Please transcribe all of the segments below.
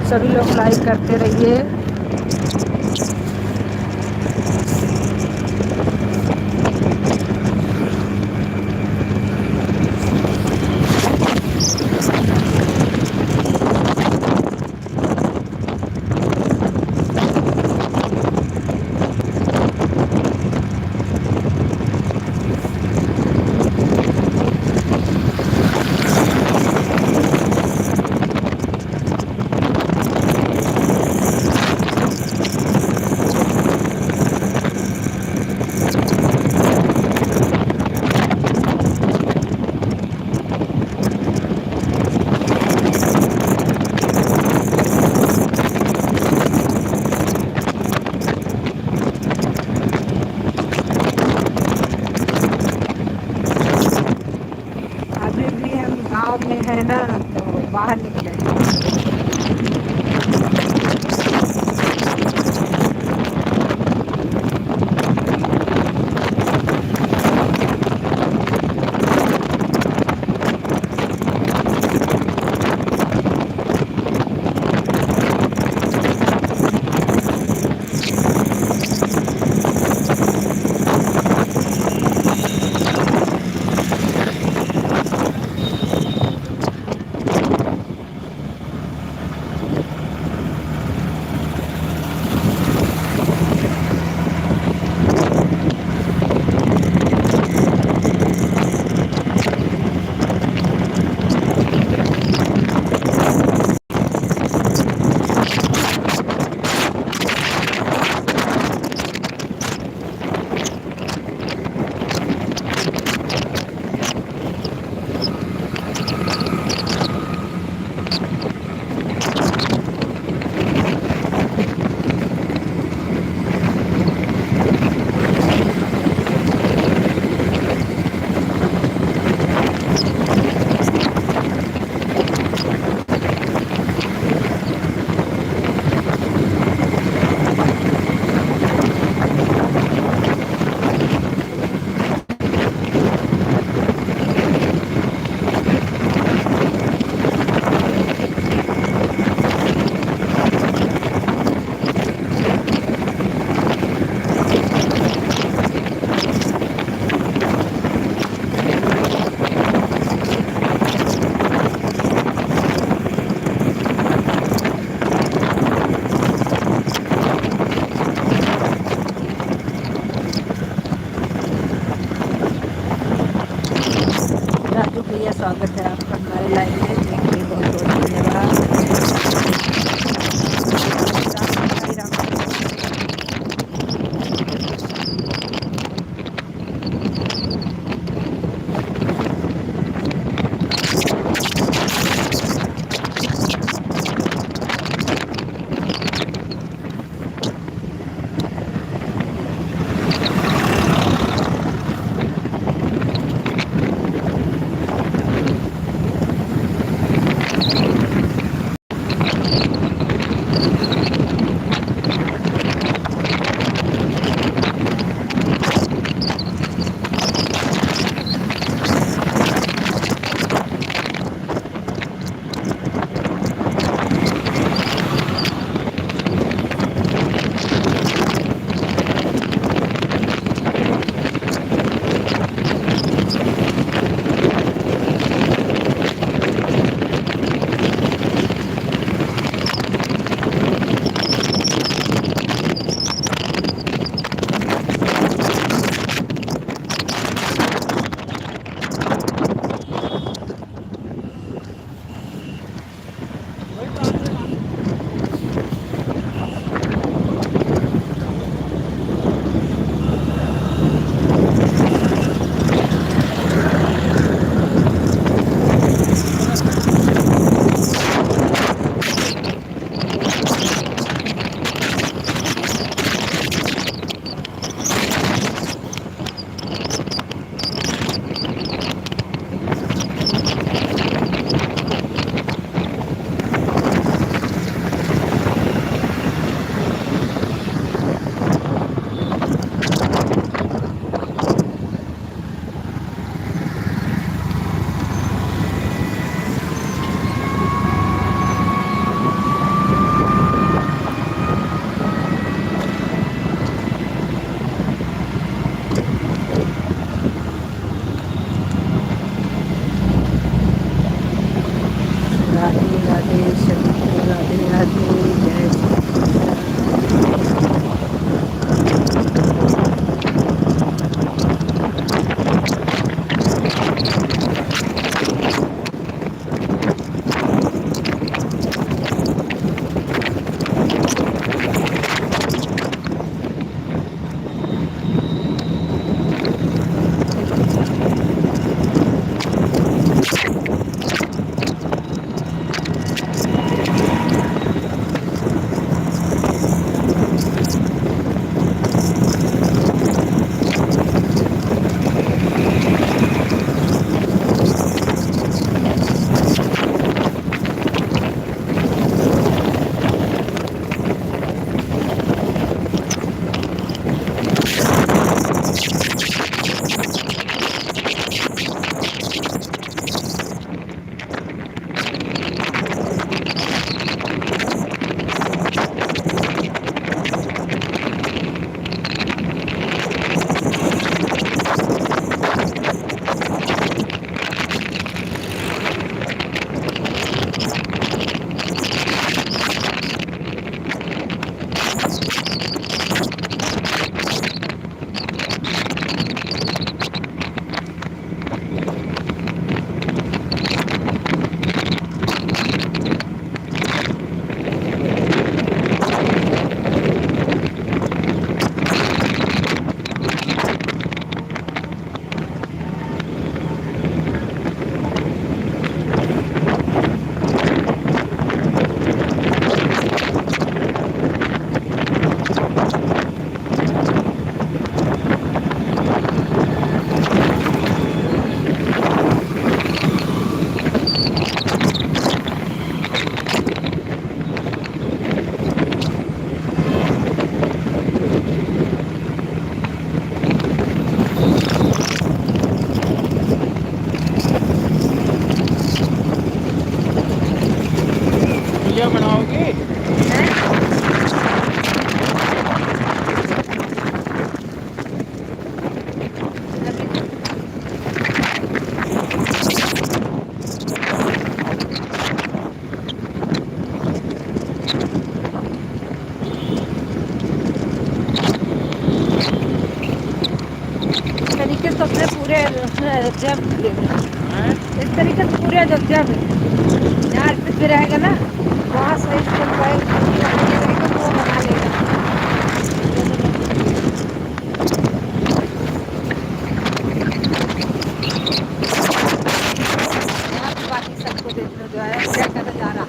सभी लोग लाइक करते रहिए। सभी को राधे राधे। जय श्री कृष्ण। वीडियो बनाओगी? तरीके से अपने पूरे अयोध्या में मिलेगा। हैं? इस तरीके से पूरे अयोध्या में जहाँ अर्पित भी रहेगा ना, वहाँ सही से बन पाएगा। ये रहेगा तो वो बना लेगा। यहाँ पे बाकी सबको देखने दो, अयोध्या का नजारा।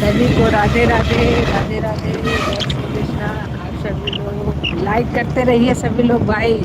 सभी को राधे राधे, राधे राधे, जय श्री कृष्णा। आप सभी लोग लाइक करते रहिए, सभी लोग, बाय।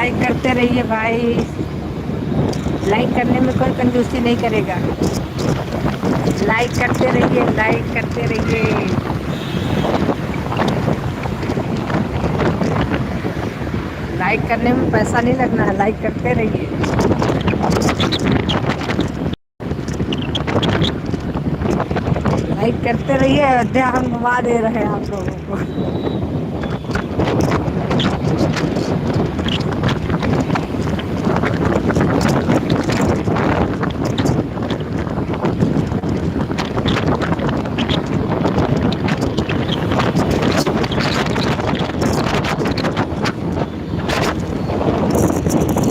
लाइक करते रहिए भाई, लाइक करने में कोई कंजूसी नहीं करेगा। लाइक करते रहिए, लाइक करते रहिए। लाइक करने में पैसा नहीं लगना है, लाइक करते रहिए। लाइक करते रहिए। अयोध्या हम घुमा दे रहे हैं आप लोगों को।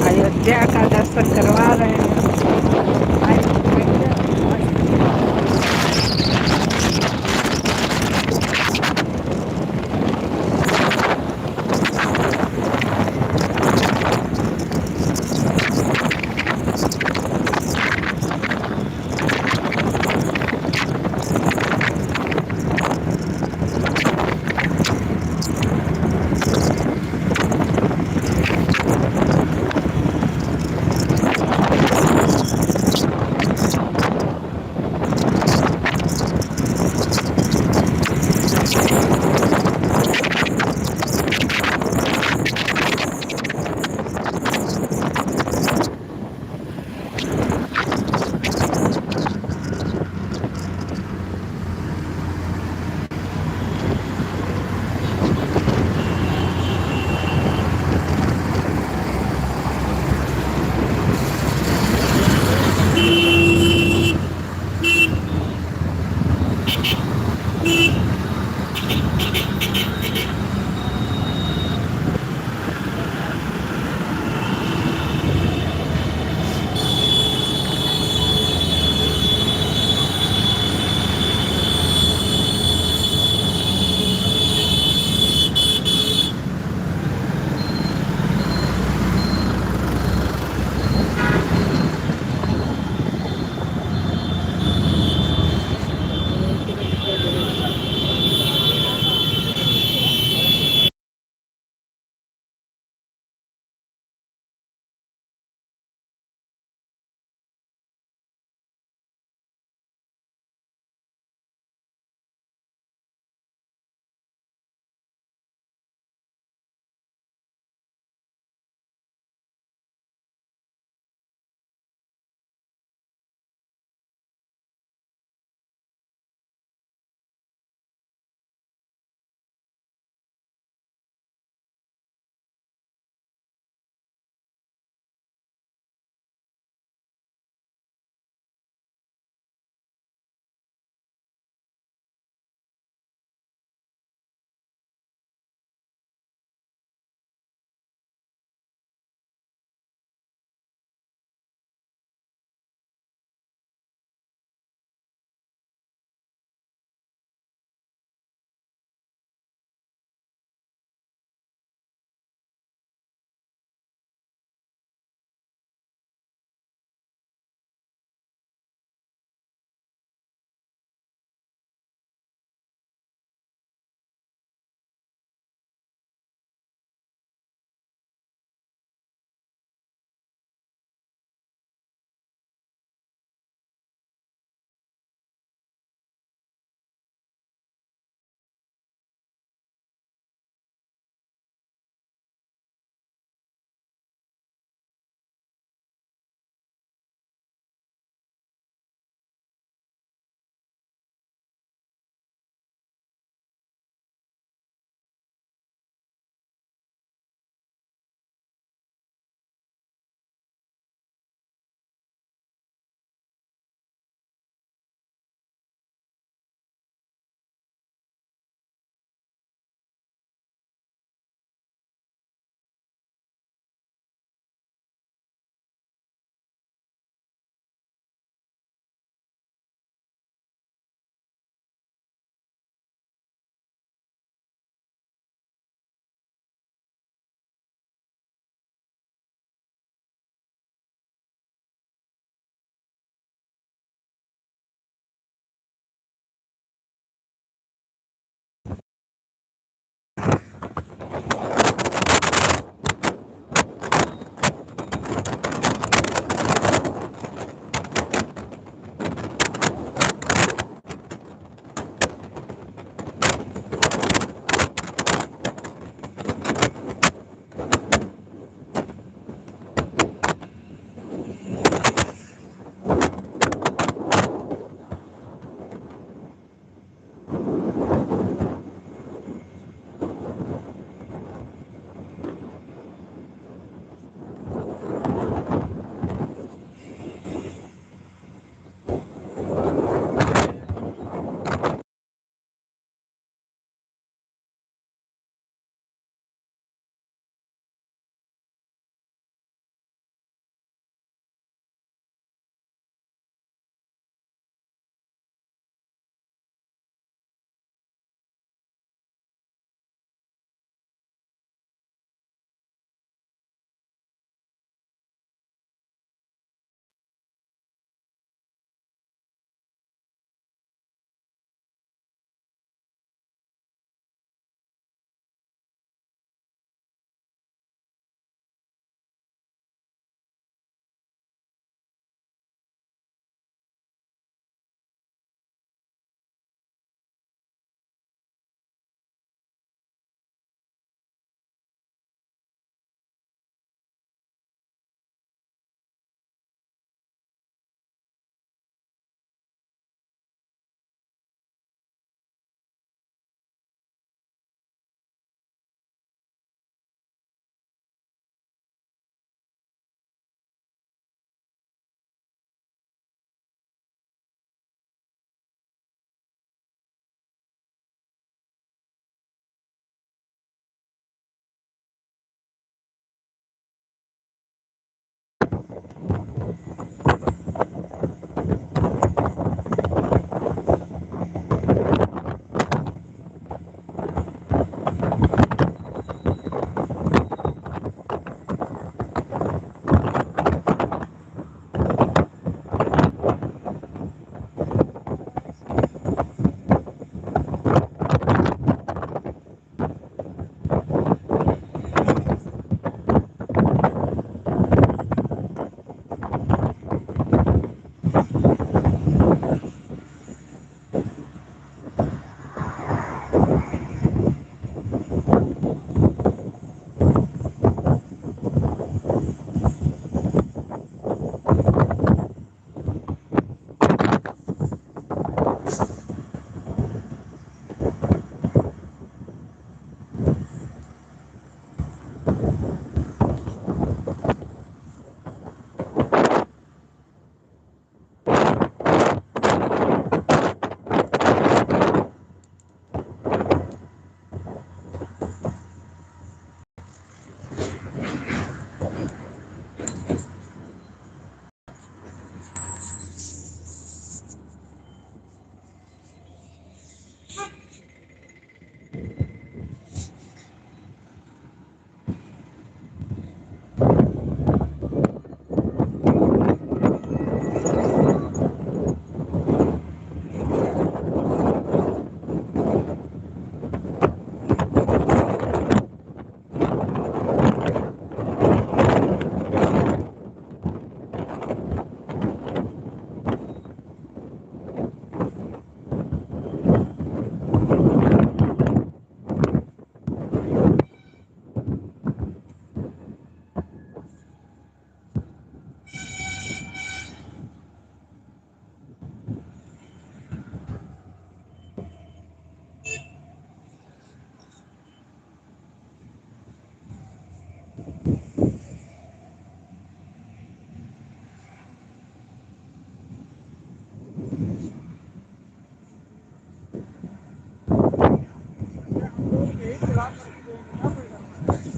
अयोध्या का दर्शन करवा रहे हैं।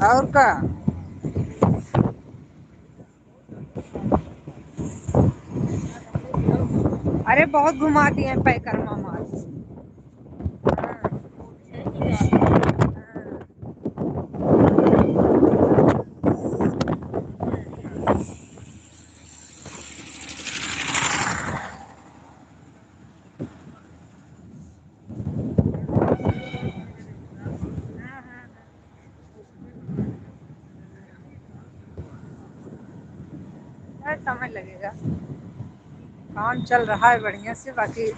और का। अरे बहुत घुमा दिए हैं पैकरमा माल। समय लगेगा, काम चल रहा है बढ़िया से बाकी।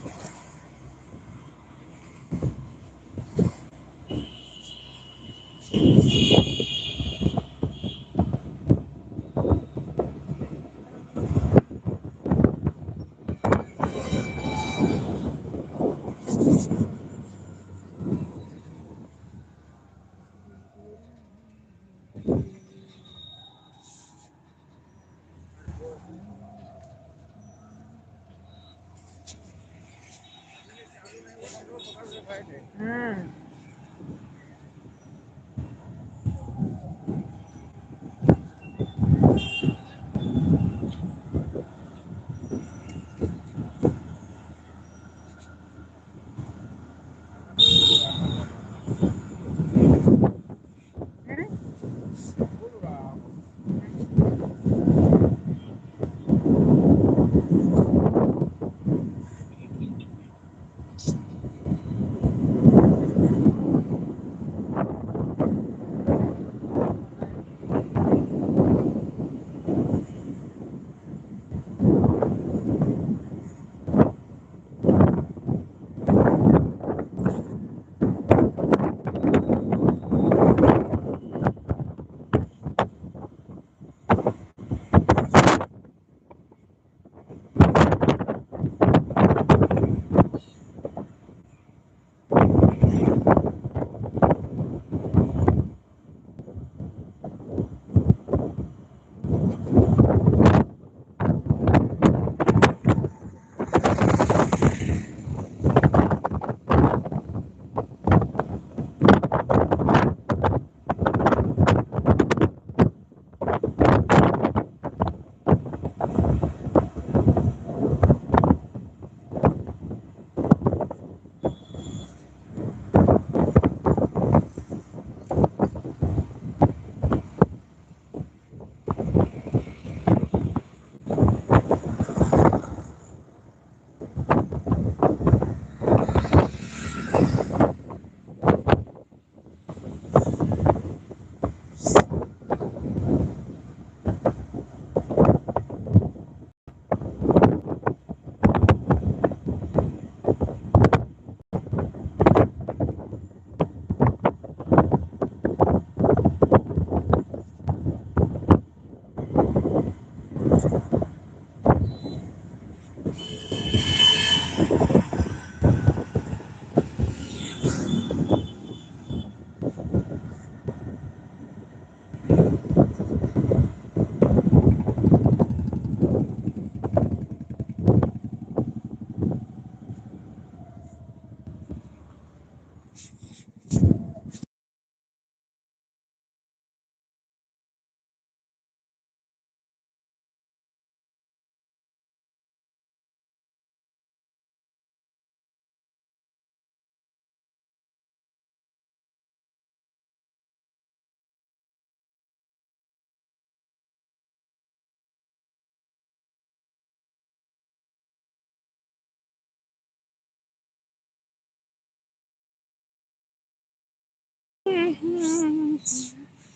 हम्म।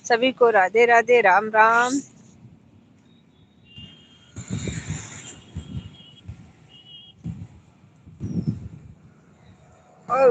सभी को राधे राधे, राम राम। और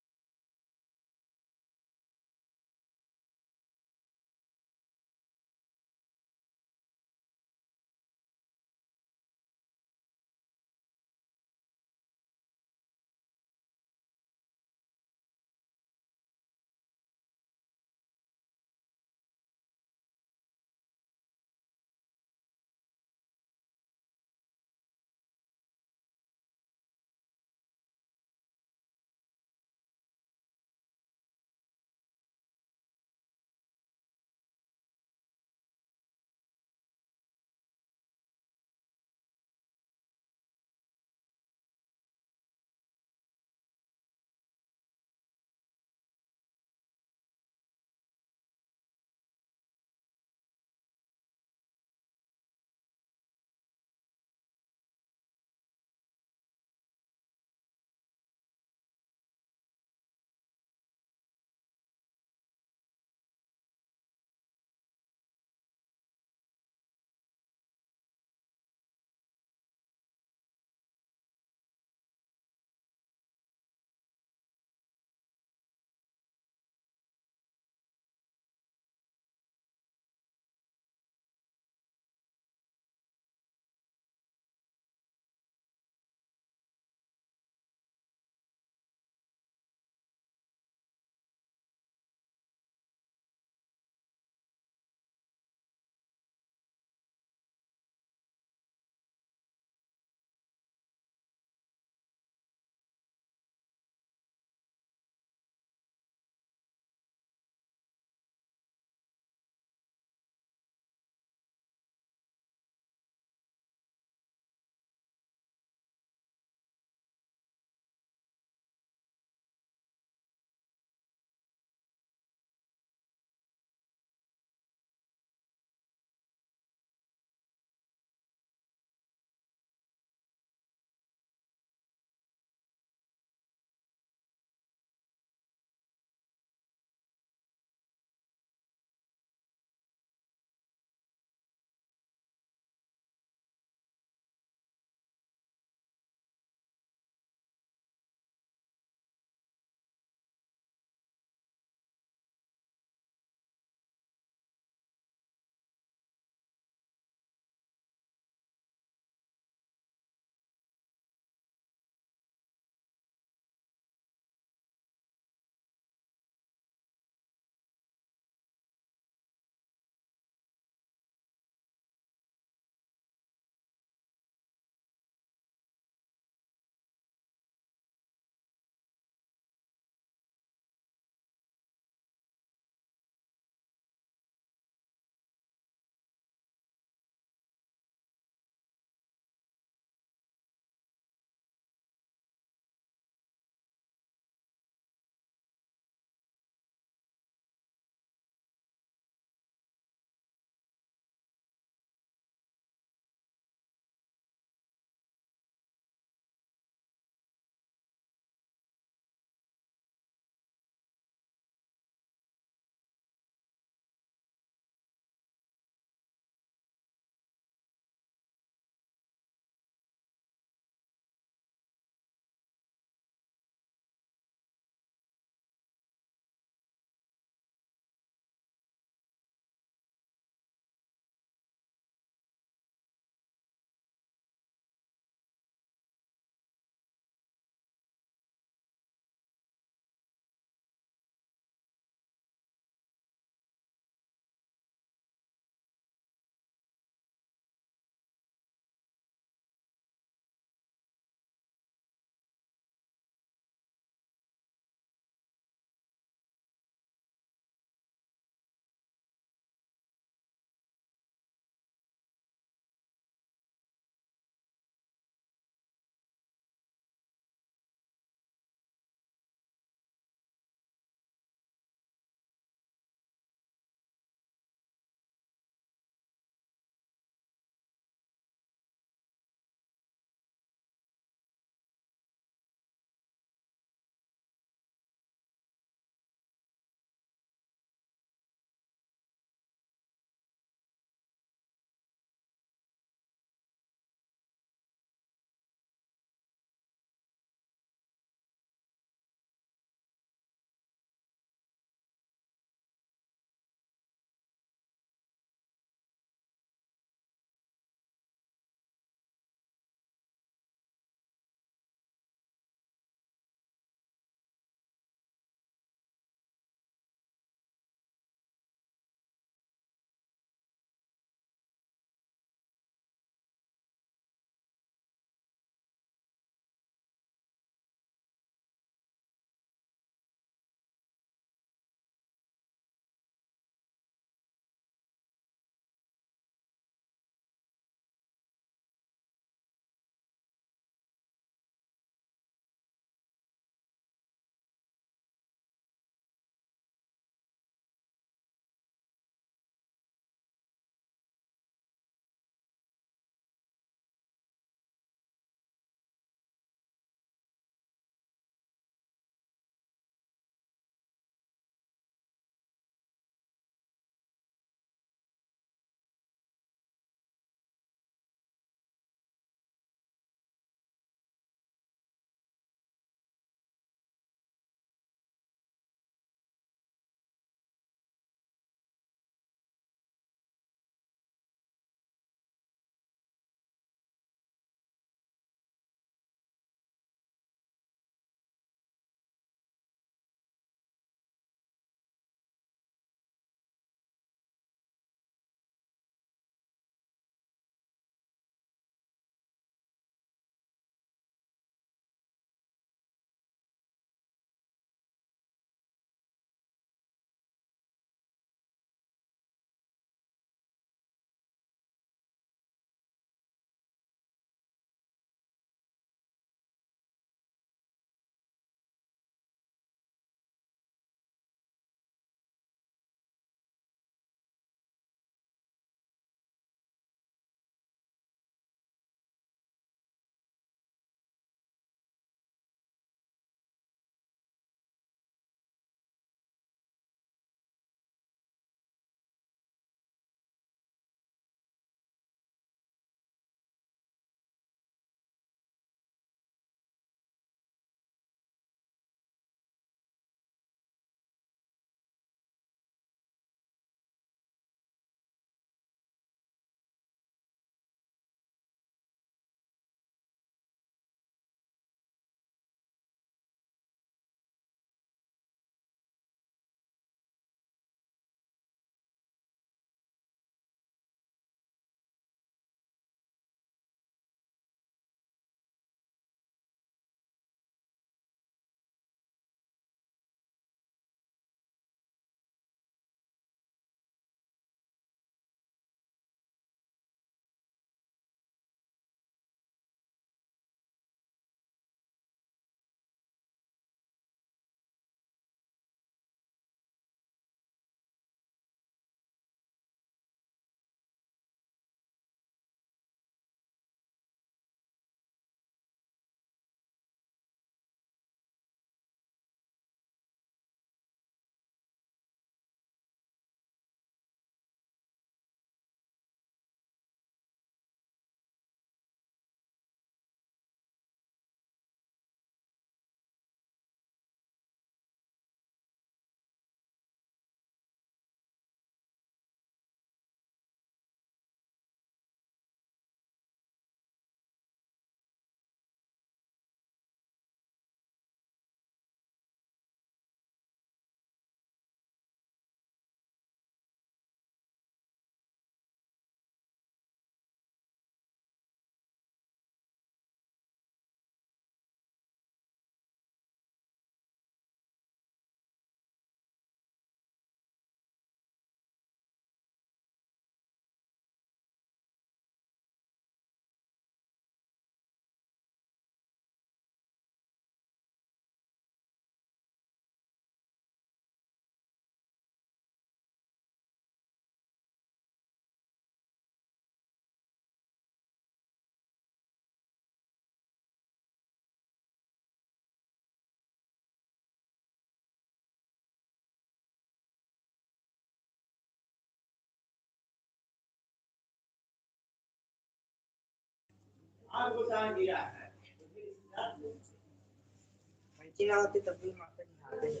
ना होती तब भी माता जी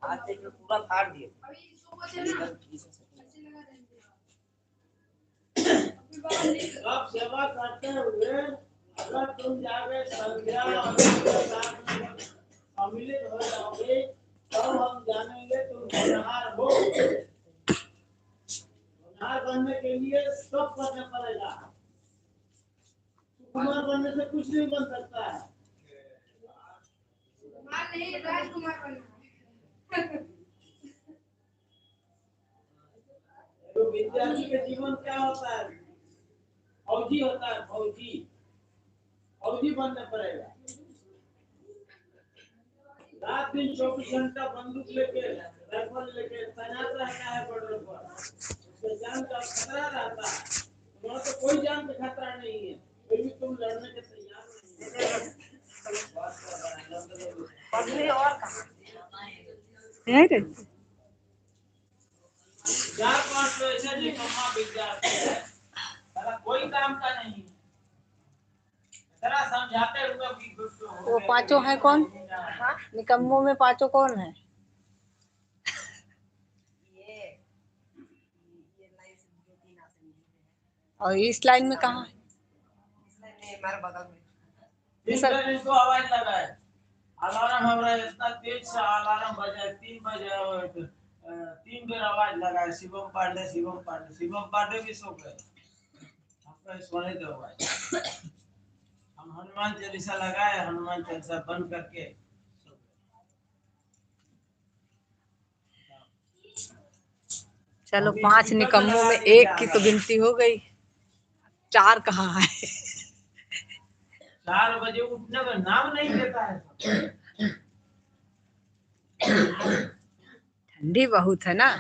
हाथ से पूरा फाड़ दिए। सब सेवा करते हुए अगर तुम जाके संध्या सम्मिलित हो जाओगे तब हम जानेंगे तुम होनहार हो। होनहार बनने के लिए सब करना पड़ेगा। कुमार बनने से कुछ नहीं बन सकता है। कुमार नहीं, राजकुमार बनना। तो विद्यार्थी के जीवन क्या होता है? फौजी होता है, फौजी। फौजी बनना पड़ेगा। रात दिन 24 घंटा बंदूक लेके राइफल लेके तैनात रहता है बॉर्डर पर। उसके जान का खतरा रहता है। वहाँ तो कोई जान का खतरा नहीं है, फिर भी तुम लड़ने के तैयार नहीं हो। और कहाँ? 4-5 तो ऐसे निकम्मा विद्यार्थी है, कोई काम का नहीं। समझाते हुए भी वो पांचों है कौन? निकम्मों में पांचों कौन है? और इस लाइन में कहाँ है? हमारे बगल में इसको आवाज लगा है। अलार्म हमारा इतना तेज से अलार्म बजा 3 बजे 3 बेर आवाज लगा है। शिवम पांडे भी सो गए। आपका सोने दो भाई। हम हनुमान चालीसा लगाए, हनुमान चालीसा बंद करके चलो 5 निकम्मों में एक की तो गिनती हो गई। 4 कहाँ है? 4 बजे उठने का नाम नहीं लेता है। ठंडी बहुत है ना।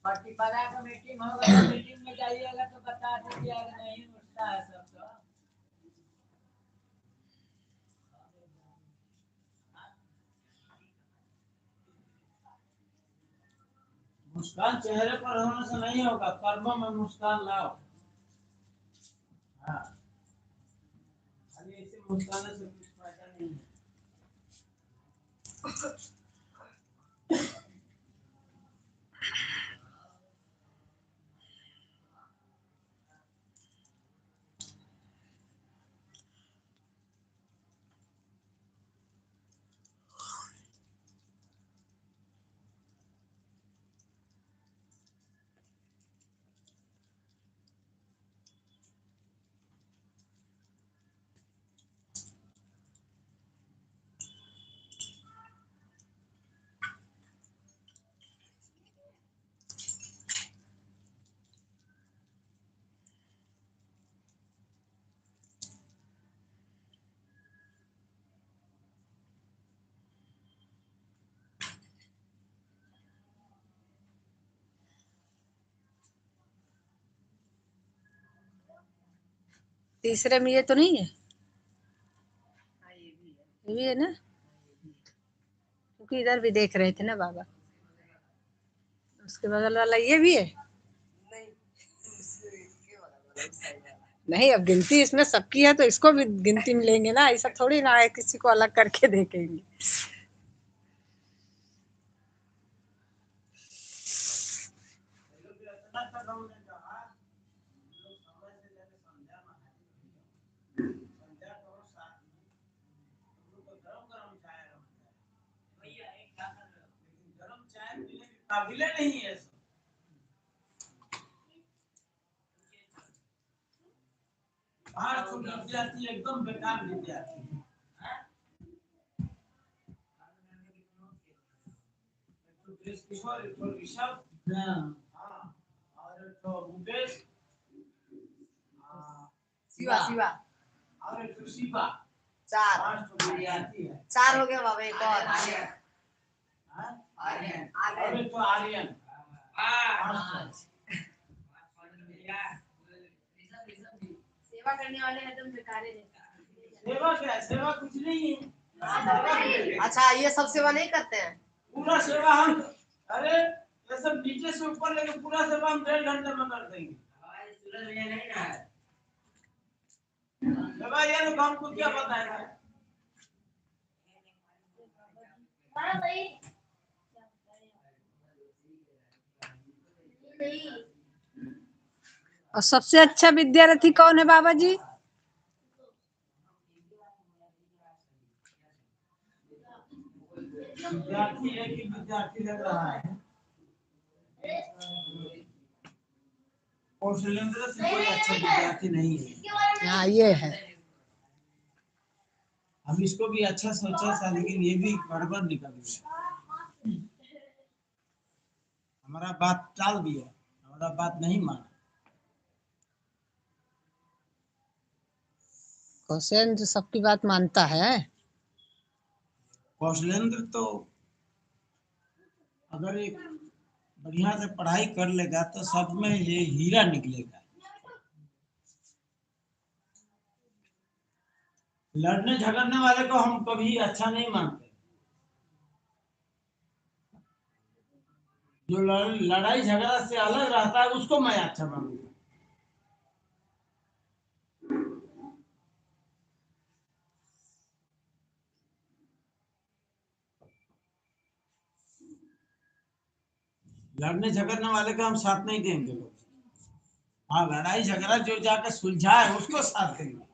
पट्टीपारा का मीटिंग होगा, मीटिंग में जाइएगा तो बता दीजिए नहीं उठता है सब। मुस्कान चेहरे पर होने से नहीं होगा, कर्मों में मुस्कान लाओ। हाँ, अभी ऐसे मुस्कान से कुछ फायदा नहीं है। तीसरे में ये तो नहीं है? ये भी है ना, क्योंकि इधर भी देख रहे थे ना बाबा। उसके बगल वाला ये भी है? नहीं, अब गिनती इसमें सबकी है तो इसको भी गिनती में लेंगे ना। ऐसा थोड़ी ना है किसी को अलग करके देखेंगे। काबिले नहीं है। बाहर छोड़ विद्यार्थी एकदम बेकार विद्यार्थी है। किशोर ऋषभ, और तो मुकेश, शिवा और तो शिवा। 4 विद्यार्थी है। 4 हो गया बाबा। एक और आर्यन। और तो आर्यन। सेवा करने वाले हैं तुम बेकार है। सेवा क्या? सेवा कुछ नहीं है। अच्छा, ये सब सेवा नहीं करते हैं? पूरा सेवा हम, अरे ये सब नीचे से ऊपर लेके पूरा सेवा हम 1.5 घंटे में कर देंगे। सूरज भैया नहीं ना है। भाई ये लोग हमको क्या बताएगा? और सबसे अच्छा विद्यार्थी कौन है बाबा जी? विद्यार्थी है कि विद्यार्थी लग रहा है? और सिलेंडर से कोई अच्छा विद्यार्थी नहीं है। हाँ ये है। हम इसको भी अच्छा सोचा था, लेकिन ये भी गड़बड़ निकल गया। हमारा बात टाल दिया, हमारा बात नहीं माना। कौशलेंद्र सबकी बात मानता है। कौशलेंद्र तो अगर एक बढ़िया से पढ़ाई कर लेगा तो सब में ये हीरा निकलेगा। लड़ने झगड़ने वाले को हम कभी अच्छा नहीं मानते। जो लड़ाई झगड़ा से अलग रहता है उसको मैं अच्छा मानूंगा। लड़ने झगड़ने वाले का हम साथ नहीं देंगे लोग। हाँ, लड़ाई झगड़ा जो जाकर सुलझा है उसको साथ देंगे।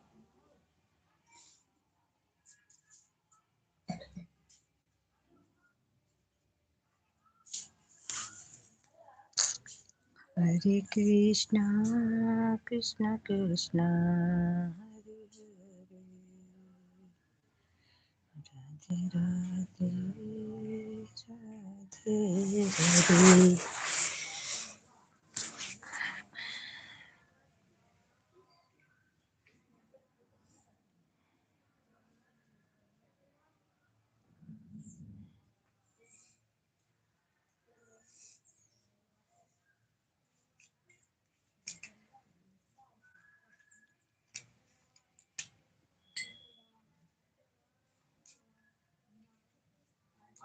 हरे कृष्णा कृष्णा कृष्णा हरे हरे राधे राधे राधे हरे।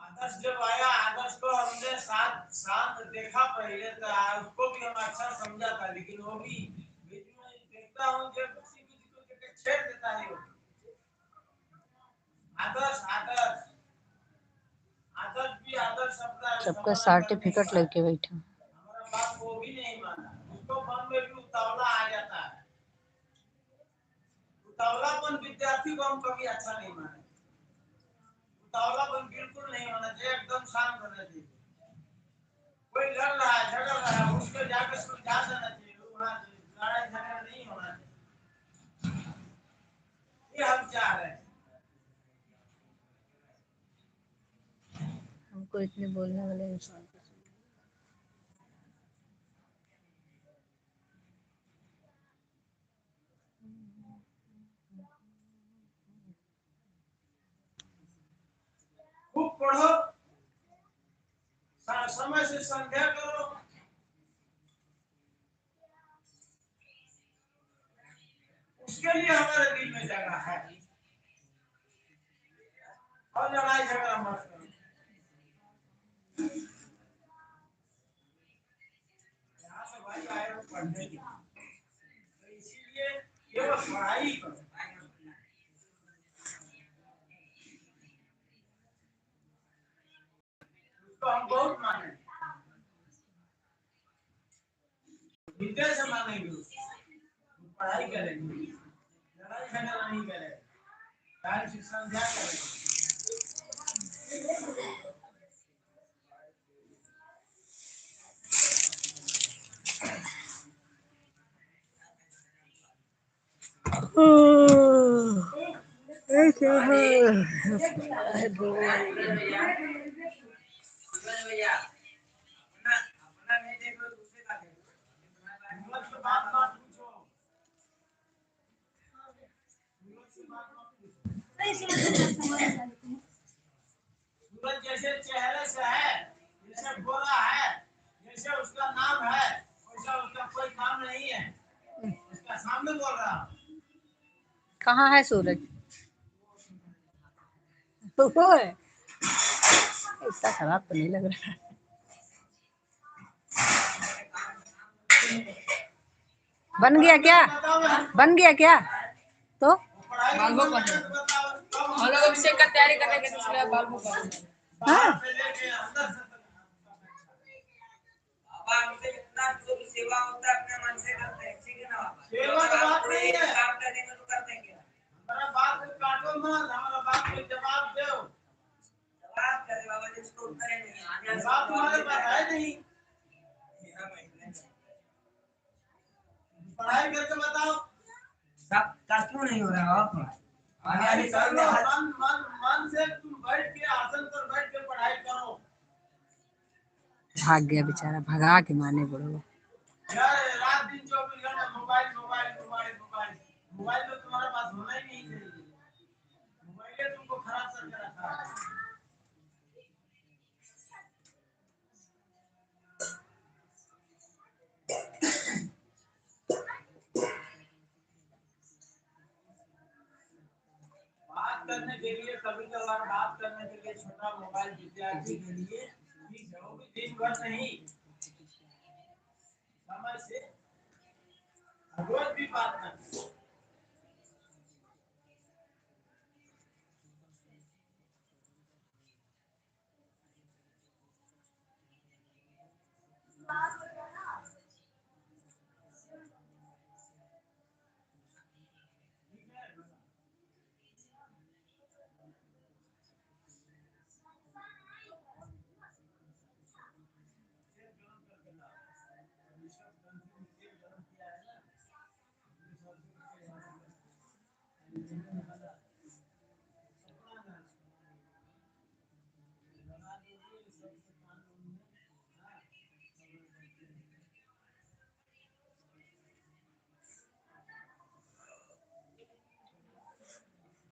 आदर्श जब आया, आदर्श को हमने साथ साथ देखा पहले, तो उसको भी हम अच्छा समझा था, लेकिन वो भी बीच में देखता हूँ जब किसी को छेड़ देता है। आदर्श आदर्श आदर्श भी आदर्श अपना सबका सर्टिफिकेट लेके बैठा। हमारा बात वो भी नहीं माना। उसको मन में भी उतावला आ जाता है। उतावलापन विद्यार्थी को हम कभी अच्छा नहीं माने। उतावलापन बिल्कुल नहीं होना चाहिए, एकदम शांत होना चाहिए। कोई लड़ रहा है, झगड़ रहा है, उसको जाकर सुलझा देना चाहिए। लड़ाई झगड़ा नहीं होना चाहिए। ये हम चाह रहे हैं। हमको इतने बोलने वाले इंसान खूब पढ़ो, समय से संध्या करो, उसके लिए हमारे दिल में जगह है। और लड़ाई झगड़ा मत करो। यहाँ से भाई आए हो पढ़ने के लिए, तो इसीलिए केवल पढ़ाई करो। उसको हम बहुत माने, विद्या से मानेंगे। पढ़ाई करेंगे, लड़ाई झगड़ा नहीं करेंगे, टाइम से संध्या करेंगे। अपना नहीं देखो, दूसरे का देखो। मूर्ख से बात मत पूछो, मूर्ख से बात मत पूछो। सूरज जैसे चेहरे से है, जैसे गोरा है, जैसे उसका नाम है, वैसा उसका कोई काम नहीं है। उसका सामने बोल रहा हूँ। कहाँ है सूरज? वो है। इतना खराब तो नहीं लग रहा। बन गया क्या? बन गया क्या? तो पढ़ाई का बालबो मन करना। है तो बताओ कब हम लोग अभिषेक का तैयारी करने के इसलिए बालबो कर रहे हैं। बाहर से लेके अंदर से बाबा हमसे कितना जो भी सेवा होता है अपने मन से करते हैं, ठीक है ना बाबा? सेवा की बात नहीं है। काम करने में तो करते हैं क्या? हमारा बात को काटो मत, हमारा बात को जवाब दो। जवाब करे बाबा जी, इसको उत्तर ही नहीं आने वाले जवाब तुम्हारे पास है नहीं, पढ़ाई करके बताओ। सब का क्यों नहीं हो रहा बाबा? आने वाली कर साल लो, में मन से तुम बैठ के आसन पर बैठ के पढ़ाई करो। भाग गया बेचारा, भगा के मारने पड़ेगा। यार रात दिन 24 घंटे mobile mobile mobile mobile mobile तो तुम्हारे पास होना ही नहीं चाहिए। मोबाइल ने तुमको खराब करके रखा है। बात करने के लिए कभी कभार बात करने के लिए छोटा मोबाइल विद्यार्थी के लिए ठीक है, वो भी दिन भर नहीं, समय से रोज भी बात करते।